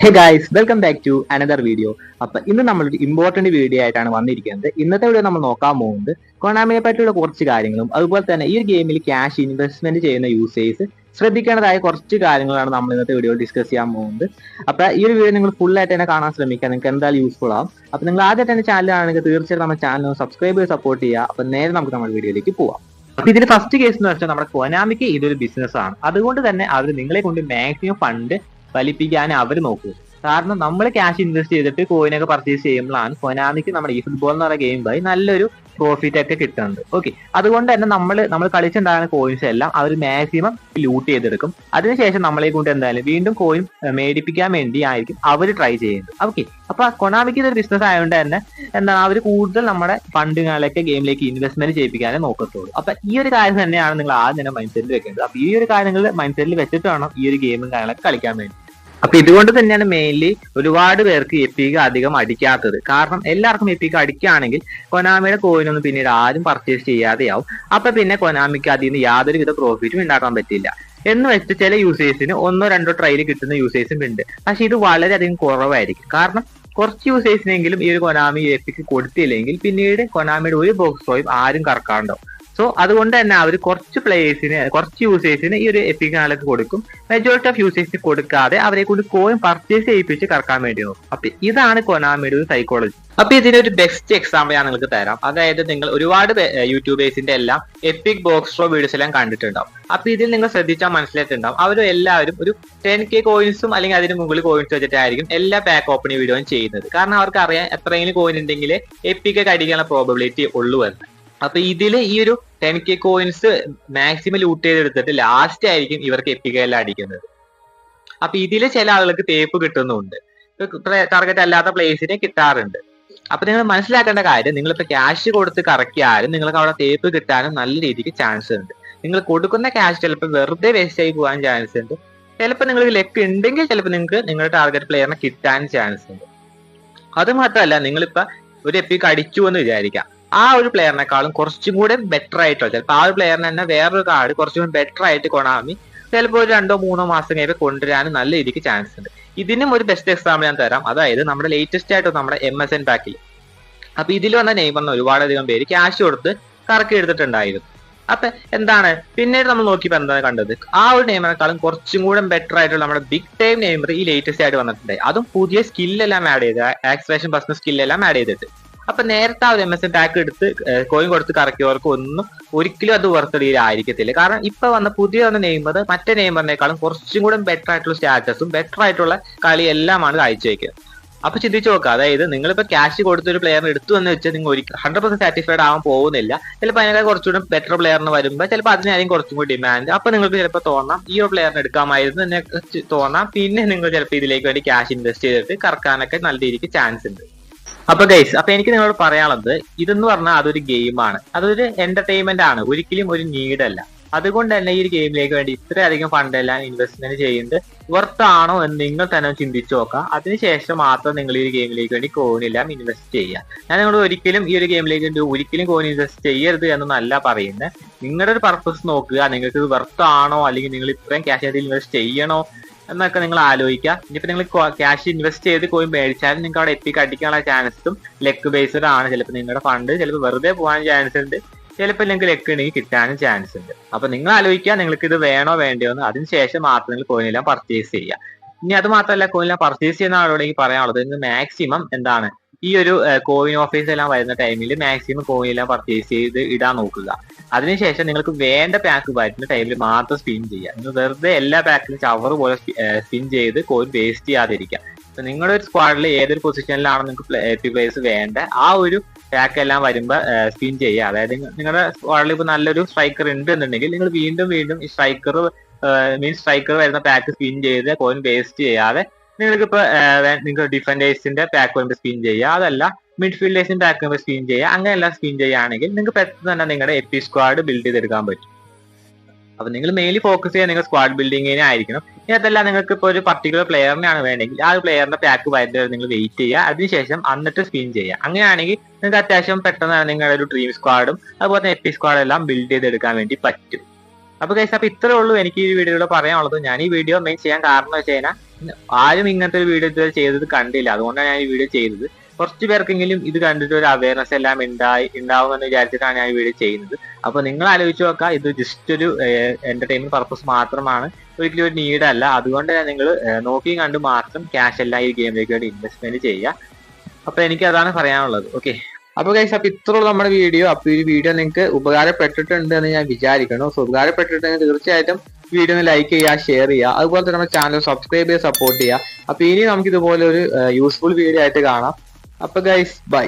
Hey guys welcome back to another video. അപ്പൊ ഇന്ന് നമ്മളൊരു ഇമ്പോർട്ടന്റ് വീഡിയോ ആയിട്ടാണ് വന്നിരിക്കുന്നത്. ഇന്നത്തെ വീഡിയോ നമ്മൾ നോക്കാൻ പോകുന്നത് കൊനാമിയെ പറ്റിയുള്ള കുറച്ച് കാര്യങ്ങളും അതുപോലെ തന്നെ ഈ ഒരു ഗെയിമിൽ ക്യാഷ് ഇൻവെസ്റ്റ്മെന്റ് ചെയ്യുന്ന യൂസേഴ്സ് ശ്രദ്ധിക്കേണ്ടതായ കുറച്ച് കാര്യങ്ങളാണ് നമ്മൾ ഇന്നത്തെ വീഡിയോയിൽ ഡിസ്കസ് ചെയ്യാൻ പോകുന്നത്. അപ്പൊ ഈ ഒരു വീഡിയോ നിങ്ങൾ ഫുൾ ആയിട്ട് തന്നെ കാണാൻ ശ്രമിക്കുക, നിങ്ങൾക്ക് എന്തായാലും യൂസ്ഫുൾ ആവും. അപ്പൊ നിങ്ങൾ ആദ്യമായിട്ട് തന്നെ ചാനലാണെങ്കിൽ തീർച്ചയായിട്ടും നമ്മുടെ ചാനൽ സബ്സ്ക്രൈബ് ചെയ്ത് സപ്പോർട്ട് ചെയ്യുക. അപ്പൊ നേരെ നമുക്ക് നമ്മുടെ വീഡിയോയിലേക്ക് പോവാം. അപ്പൊ ഇതിന്റെ ഫസ്റ്റ് കേസ് എന്ന് വെച്ചാൽ നമ്മുടെ കൊനാമിക്ക് ഇതൊരു ബിസിനസ് ആണ്. അതുകൊണ്ട് തന്നെ അവർ നിങ്ങളെ കൊണ്ട് മാക്സിമം ഫണ്ട് ഫലിപ്പിക്കാൻ അവർ നോക്കുക. കാരണം നമ്മൾ ക്യാഷ് ഇൻവെസ്റ്റ് ചെയ്തിട്ട് കോയിനൊക്കെ പർച്ചേസ് ചെയ്യുമ്പോഴാണ് കൊനാമിക്ക് നമ്മുടെ ഈ ഫുട്ബോൾ എന്ന് പറയുന്ന ഗെയിം വഴി നല്ലൊരു പ്രോഫിറ്റ് ഒക്കെ കിട്ടുന്നുണ്ട്. ഓക്കെ, അതുകൊണ്ട് തന്നെ നമ്മൾ കളിച്ചുണ്ടാകുന്ന കോയിൻസ് എല്ലാം അവർ മാക്സിമം ലൂട്ട് ചെയ്തെടുക്കും. അതിനുശേഷം നമ്മളെ കൊണ്ട് എന്തായാലും വീണ്ടും കോയിൻ മേടിപ്പിക്കാൻ വേണ്ടി ആയിരിക്കും അവർ ട്രൈ ചെയ്യുന്നത്. ഓക്കെ, അപ്പൊ കൊനാമിക്ക് ഇതൊരു ബിസിനസ് ആയതുകൊണ്ട് തന്നെ എന്താണ് അവർ കൂടുതൽ നമ്മുടെ ഫണ്ടുകളൊക്കെ ഗെയിമിലേക്ക് ഇൻവെസ്റ്റ്മെന്റ് ചെയ്യിപ്പിക്കാനേ നോക്കത്തുള്ളൂ. അപ്പൊ ഈ ഒരു കാര്യം തന്നെയാണ് നിങ്ങൾ ആദ്യം തന്നെ മൈൻഡ് സെറ്റിൽ വെക്കേണ്ടത്. അപ്പൊ ഈ ഒരു കാര്യങ്ങൾ മൈൻഡ് സെറ്റിൽ വെച്ചിട്ട് വേണം ഈ ഒരു ഗെയിമും കാര്യങ്ങളൊക്കെ കളിക്കാൻ വേണ്ടി. അപ്പൊ ഇതുകൊണ്ട് തന്നെയാണ് മെയിൻലി ഒരുപാട് പേർക്ക് എപ്പിക അധികം അടിക്കാത്തത്. കാരണം എല്ലാവർക്കും എപ്പിക അടിക്കുകയാണെങ്കിൽ കൊനാമിയുടെ കോയിനൊന്നും പിന്നീട് ആരും പർച്ചേസ് ചെയ്യാതെയാവും. അപ്പൊ പിന്നെ കൊനാമിക്ക് അതിൽ നിന്ന് യാതൊരുവിധ പ്രോഫിറ്റും ഉണ്ടാക്കാൻ പറ്റില്ല. എന്ന് വെച്ച് ചില യൂസേഴ്സിന് ഒന്നോ രണ്ടോ ട്രയൽ കിട്ടുന്ന യൂസേഴ്സും ഉണ്ട്. പക്ഷെ ഇത് വളരെയധികം കുറവായിരിക്കും. കാരണം കുറച്ച് യൂസേഴ്സിനെങ്കിലും ഈ ഒരു കൊനാമി എപ്പിക്ക് കൊടുത്തില്ലെങ്കിൽ പിന്നീട് കൊനാമിയുടെ ഒരു ബോക്സ് ടോയും ആരും കറക്കാണ്ടാവും. സോ അതുകൊണ്ട് തന്നെ അവർ കുറച്ച് യൂസേഴ്സിന് ഈ ഒരു എപ്പിക് നാളൊക്കെ കൊടുക്കും. മെജോറിറ്റി ഓഫ് യൂസേഴ്സിന് കൊടുക്കാതെ അവരെ കൊണ്ട് കോയിൻ പർച്ചേസ് ചെയ്യിപ്പിച്ച് കറക്കാൻ വേണ്ടി നോക്കും. അപ്പൊ ഇതാണ് കൊനാമിയുടെ ഒരു സൈക്കോളജി. അപ്പൊ ഇതിനൊരു ബെസ്റ്റ് എക്സാമ്പിൾ ഞാൻ നിങ്ങൾക്ക് തരാം. അതായത് നിങ്ങൾ ഒരുപാട് യൂട്യൂബേഴ്സിന്റെ എല്ലാം എപ്പിക് ബോക്സ് ഡ്രോ വീഡിയോസ് എല്ലാം കണ്ടിട്ടുണ്ടാവും. അപ്പൊ ഇതിൽ നിങ്ങൾ ശ്രദ്ധിച്ചാൽ മനസ്സിലായിട്ടുണ്ടാവും അവർ എല്ലാവരും ഒരു 10K കോയിൻസും അല്ലെങ്കിൽ അതിന് മുകളിൽ കോയിൻസ് വെച്ചിട്ടായിരിക്കും എല്ലാ പാക്ക് ഓപ്പണിംഗ് വീഡിയോയും ചെയ്യുന്നത്. കാരണം അവർക്ക് അറിയാം എത്രയെങ്കിലും കോയിൻ ഉണ്ടെങ്കിൽ എപ്പിക് അടിക്കാനുള്ള പ്രോബബിലിറ്റി ഉള്ളൂ എന്ന്. അപ്പൊ ഇതില് ഈ ഒരു 10K കോയിൻസ് മാക്സിമം ലൂട്ട് ചെയ്തെടുത്തിട്ട് ലാസ്റ്റ് ആയിരിക്കും ഇവർക്ക് എപ്പികയെല്ലാം അടിക്കുന്നത്. അപ്പൊ ഇതില് ചില ആളുകൾക്ക് തേപ്പ് കിട്ടുന്നുണ്ട്, ടാർഗറ്റ് അല്ലാത്ത പ്ലേസിനെ കിട്ടാറുണ്ട്. അപ്പൊ നിങ്ങൾ മനസ്സിലാക്കേണ്ട കാര്യം, നിങ്ങളിപ്പോ ക്യാഷ് കൊടുത്ത് കറക്കിയാലും നിങ്ങൾക്ക് അവിടെ തേപ്പ് കിട്ടാനും നല്ല രീതിക്ക് ചാൻസ് ഉണ്ട്. നിങ്ങൾ കൊടുക്കുന്ന ക്യാഷ് ചിലപ്പോൾ വെറുതെ വേസ്റ്റ് ആയി പോകാൻ ചാൻസ് ഉണ്ട്. ചിലപ്പോൾ നിങ്ങൾക്ക് ലെക്ക് ഉണ്ടെങ്കിൽ ചിലപ്പോൾ നിങ്ങൾക്ക് നിങ്ങളുടെ ടാർഗറ്റ് പ്ലെയറിനെ കിട്ടാൻ ചാൻസ് ഉണ്ട്. അത് മാത്രമല്ല, നിങ്ങളിപ്പോ ഒരു എപ്പിക്ക് അടിച്ചു എന്ന് വിചാരിക്കാം, ആ ഒരു പ്ലെയറിനെക്കാളും കുറച്ചും കൂടെ ബെറ്റർ ആയിട്ടോ ചിലപ്പോൾ ആ ഒരു പ്ലെയറിന് തന്നെ വേറൊരു കാർഡ് കുറച്ചും കൂടി ബെറ്റർ ആയിട്ട് കൊണാമി ചിലപ്പോൾ ഒരു 2-3 മാസം കഴിയുമ്പോൾ കൊണ്ടുവരാനും നല്ല രീതിക്ക് ചാൻസ് ഉണ്ട്. ഇതിനും ഒരു ബെസ്റ്റ് എക്സാമ്പിൾ ഞാൻ തരാം. അതായത് നമ്മുടെ ലേറ്റസ്റ്റ് ആയിട്ട് നമ്മുടെ MSN പാക്കിൽ, അപ്പൊ ഇതിൽ വന്ന നെയ്മറിന് ഒരുപാടധികം പേര് ക്യാഷ് കൊടുത്ത് കറക്കി എടുത്തിട്ടുണ്ടായിരുന്നു. അപ്പൊ എന്താണ് പിന്നീട് നമ്മൾ നോക്കിയപ്പോൾ എന്താണ് കണ്ടത്, ആ ഒരു നെയ്മറിനെക്കാളും കുറച്ചും കൂടെ ബെറ്റർ ആയിട്ടുള്ള നമ്മുടെ ബിഗ് ടൈം നെയ്മർ ഈ ലേറ്റസ്റ്റ് ആയിട്ട് വന്നിട്ടുണ്ടായി. അതും പുതിയ സ്കില്ലെല്ലാം ആഡ് ചെയ്ത്, ആക്സിലേഷൻ ബസ് സ്കില്ലെല്ലാം ആഡ് ചെയ്തിട്ട്. അപ്പൊ നേരത്തെ ആ ഒരു MSN പാക്ക് എടുത്ത് കോയിൻ കൊടുത്ത് കറക്കിയവർക്ക് ഒരിക്കലും അത് വർത്തടിയിലായിരിക്കത്തില്ല. കാരണം ഇപ്പൊ പുതിയ നെയ്മർ മറ്റേ നെയ്മറിനേക്കാളും കുറച്ചും കൂടെ ബെറ്റർ ആയിട്ടുള്ള സ്റ്റാറ്റസും ബെറ്റർ ആയിട്ടുള്ള കളി എല്ലാമാണ് കാഴ്ചവെക്കുന്നത്. അപ്പൊ ചിന്തിച്ചു നോക്കുക, അതായത് നിങ്ങളിപ്പോ ക്യാഷ് കൊടുത്ത ഒരു പ്ലെയറിന് എടുത്തു എന്ന് വെച്ചാൽ നിങ്ങൾ ഒരിക്കലും 100% സാറ്റിസ്ഫൈഡ് ആവാൻ പോകുന്നില്ല. ചിലപ്പോൾ അതിനേക്കാൾ കുറച്ചുകൂടെ ബെറ്റർ പ്ലെയറിന് വരുമ്പോൾ ചിലപ്പോൾ അതിനായിരിക്കും കുറച്ചും കൂടി ഡിമാൻഡ്. അപ്പൊ നിങ്ങൾക്ക് ചിലപ്പോൾ തോന്നാം ഈ ഒരു പ്ലെയറിന് എടുക്കാമായിരുന്നു എന്നെ തോന്നാം. പിന്നെ നിങ്ങൾ ചിലപ്പോൾ ഇതിലേക്ക് വേണ്ടി ക്യാഷ് ഇൻവെസ്റ്റ് ചെയ്തിട്ട് കറക്കാനൊക്കെ നല്ല രീതിക്ക് ചാൻസ് ഉണ്ട്. അപ്പൊ ഗൈസ്, അപ്പൊ എനിക്ക് നിങ്ങളോട് പറയാനുള്ളത്, ഇതെന്ന് പറഞ്ഞാൽ അതൊരു ഗെയിമാണ്, അതൊരു എന്റർടൈൻമെന്റ് ആണ്, ഒരിക്കലും ഒരു നീഡ് അല്ല. അതുകൊണ്ട് തന്നെ ഈ ഒരു ഗെയിമിലേക്ക് വേണ്ടി ഇത്രയധികം ഫണ്ട് എല്ലാം ഇൻവെസ്റ്റ്മെന്റ് ചെയ്യുന്നത് വർത്താണോ എന്ന് നിങ്ങൾ തന്നെ ചിന്തിച്ചു നോക്കുക. അതിനുശേഷം മാത്രം നിങ്ങൾ ഈ ഒരു ഗെയിമിലേക്ക് വേണ്ടി കോയിൻ എല്ലാം ഇൻവെസ്റ്റ് ചെയ്യുക. ഞാൻ നിങ്ങളോട് ഒരിക്കലും ഈ ഒരു ഗെയിമിലേക്ക് വേണ്ടി ഒരിക്കലും കോയിൻ ഇൻവെസ്റ്റ് ചെയ്യരുത് എന്നല്ല പറയുന്നത്. നിങ്ങളുടെ ഒരു പർപ്പസ് നോക്കുക, നിങ്ങൾക്ക് ഇത് വർത്താണോ അല്ലെങ്കിൽ നിങ്ങൾ ഇത്രയും ക്യാഷ് അതിൽ ഇൻവെസ്റ്റ് ചെയ്യണോ എന്നൊക്കെ നിങ്ങൾ ആലോചിക്കുക. ഇനിയിപ്പോൾ നിങ്ങൾ ക്യാഷ് ഇൻവെസ്റ്റ് ചെയ്ത് കോയിൻ മേടിച്ചാലും നിങ്ങൾക്ക് അവിടെ എപ്പിക്ക് അടിക്കാനുള്ള ചാൻസും ലെക്ക് ബേസ്ഡ് ആണ്. ചിലപ്പോൾ നിങ്ങളുടെ ഫണ്ട് ചിലപ്പോൾ വെറുതെ പോകാൻ ചാൻസ് ഉണ്ട്, ചിലപ്പോൾ നിങ്ങൾക്ക് ലെക്ക് ഉണ്ടെങ്കിൽ കിട്ടാനും ചാൻസ് ഉണ്ട്. അപ്പൊ നിങ്ങൾ ആലോചിക്കുക നിങ്ങൾക്ക് ഇത് വേണോ വേണ്ടയോ എന്ന്. അതിനുശേഷം മാത്രം നിങ്ങൾ കോയിനെല്ലാം പർച്ചേസ് ചെയ്യുക. ഇനി അത് മാത്രമല്ല, കോയിനെല്ലാം പർച്ചേസ് ചെയ്യുന്ന ആളോട് എനിക്ക് പറയാനുള്ളത്, നിങ്ങൾ മാക്സിമം എന്താണ് ഈ ഒരു കോയിൻ ഓഫീസ് എല്ലാം വരുന്ന ടൈമിൽ മാക്സിമം കോയിൻ എല്ലാം പർച്ചേസ് ചെയ്ത് ഇടാൻ നോക്കുക. അതിനുശേഷം നിങ്ങൾക്ക് വേണ്ട പാക്ക് വരുന്ന ടൈമിൽ മാത്രം സ്പിൻ ചെയ്യുക. നിങ്ങൾ വെറുതെ എല്ലാ പാക്കിലും ചവർ പോലെ സ്പിൻ ചെയ്ത് കോയിൻ വേസ്റ്റ് ചെയ്യാതിരിക്കുക. നിങ്ങളുടെ ഒരു സ്ക്വാഡിൽ ഏതൊരു പൊസിഷനിലാണ് നിങ്ങൾക്ക് എപ്പി പ്ലേയേഴ്സ് വേണ്ട, ആ ഒരു പാക്ക് എല്ലാം വരുമ്പോൾ സ്പിൻ ചെയ്യുക. അതായത് നിങ്ങളുടെ സ്ക്വാഡിൽ ഇപ്പോൾ നല്ലൊരു സ്ട്രൈക്കർ ഉണ്ട് എന്നുണ്ടെങ്കിൽ നിങ്ങൾ വീണ്ടും ഈ സ്ട്രൈക്കർ വരുന്ന പാക്ക് സ്പിൻ ചെയ്ത് കോയിൻ വേസ്റ്റ് ചെയ്യാതെ നിങ്ങൾക്കിപ്പോൾ നിങ്ങൾക്ക് ഡിഫൻഡേഴ്സിന്റെ പാക്ക് വരുമ്പോൾ സ്പിൻ ചെയ്യുക, അതല്ല മിഡ്ഫീൽഡേഴ്സിന്റെ പാക്ക് വരുമ്പോൾ സ്പിൻ ചെയ്യുക. അങ്ങനെയെല്ലാം സ്പിൻ ചെയ്യുകയാണെങ്കിൽ നിങ്ങൾക്ക് പെട്ടെന്ന് തന്നെ നിങ്ങളുടെ എപ്പി സ്ക്വാഡ് ബിൽഡ് ചെയ്തെടുക്കാൻ പറ്റും. അപ്പൊ നിങ്ങൾ മെയിൻലി ഫോക്കസ് ചെയ്യുക നിങ്ങൾ സ്ക്വാഡ് ബിൽഡിങ്ങിനെ ആയിരിക്കണം. ഇനി അതല്ല നിങ്ങൾക്ക് ഇപ്പോൾ ഒരു പർട്ടിക്കുലർ പ്ലെയറിനാണ് വേണമെങ്കിൽ ആ ഒരു പ്ലെയറിന്റെ പാക്ക് വരുന്നത് നിങ്ങൾ വെയിറ്റ് ചെയ്യുക, അതിനുശേഷം എന്നിട്ട് സ്പിൻ ചെയ്യുക. അങ്ങനെയാണെങ്കിൽ നിങ്ങൾക്ക് അത്യാവശ്യം പെട്ടെന്ന് നിങ്ങളുടെ ഒരു ഡ്രീം സ്ക്വാഡും അതുപോലെ തന്നെ എപ്പി സ്ക്വാഡും എല്ലാം ബിൽഡ് ചെയ്തെടുക്കാൻ വേണ്ടി പറ്റും. അപ്പൊ ഗൈസ്, അപ്പൊ ഇത്രേ ഉള്ളൂ എനിക്ക് ഈ വീഡിയോയിലൂടെ പറയാനുള്ളത്. ഞാൻ ഈ വീഡിയോ മെയിൻ ചെയ്യാൻ കാരണം വെച്ച് കഴിഞ്ഞാൽ ആരും ഇങ്ങനത്തെ ഒരു വീഡിയോ ഇതുവരെ ചെയ്തത് കണ്ടില്ല, അതുകൊണ്ടാണ് ഞാൻ ഈ വീഡിയോ ചെയ്തത്. കുറച്ച് പേർക്കെങ്കിലും ഇത് കണ്ടിട്ട് ഒരു അവയർനെസ് എല്ലാം ഉണ്ടാവുമെന്ന് വിചാരിച്ചിട്ടാണ് ഞാൻ ഈ വീഡിയോ ചെയ്യുന്നത്. അപ്പൊ നിങ്ങൾ ആലോചിച്ച് നോക്കുക, ഇത് ജസ്റ്റ് ഒരു എന്റർടൈൻമെന്റ് പർപ്പസ് മാത്രമാണ്, ഒരിക്കലും ഒരു നീഡ് അല്ല. അതുകൊണ്ട് നിങ്ങൾ നോക്കിയും കണ്ട് മാത്രം ക്യാഷ് എല്ലാം ഈ ഗെയിമിലേക്ക് വേണ്ടി ഇൻവെസ്റ്റ്മെന്റ് ചെയ്യുക. അപ്പൊ എനിക്ക് അതാണ് പറയാനുള്ളത്. ഓക്കെ, അപ്പൊ ഗൈസ്, അപ്പൊ ഇത്രയുള്ള നമ്മുടെ വീഡിയോ. അപ്പൊ ഈ വീഡിയോ നിങ്ങൾക്ക് ഉപകാരപ്പെട്ടിട്ടുണ്ട് എന്ന് ഞാൻ വിചാരിക്കണം. സോ ഉപകാരപ്പെട്ടിട്ടുണ്ടെങ്കിൽ തീർച്ചയായിട്ടും വീഡിയോ ഒന്ന് ലൈക്ക് ചെയ്യുക, ഷെയർ ചെയ്യുക, അതുപോലെ തന്നെ നമ്മുടെ ചാനൽ സബ്സ്ക്രൈബ് ചെയ്ത് സപ്പോർട്ട് ചെയ്യുക. അപ്പൊ ഇനി നമുക്ക് ഇതുപോലെ ഒരു യൂസ്ഫുൾ വീഡിയോ ആയിട്ട് കാണാം. അപ്പൊ ഗൈസ്, ബൈ.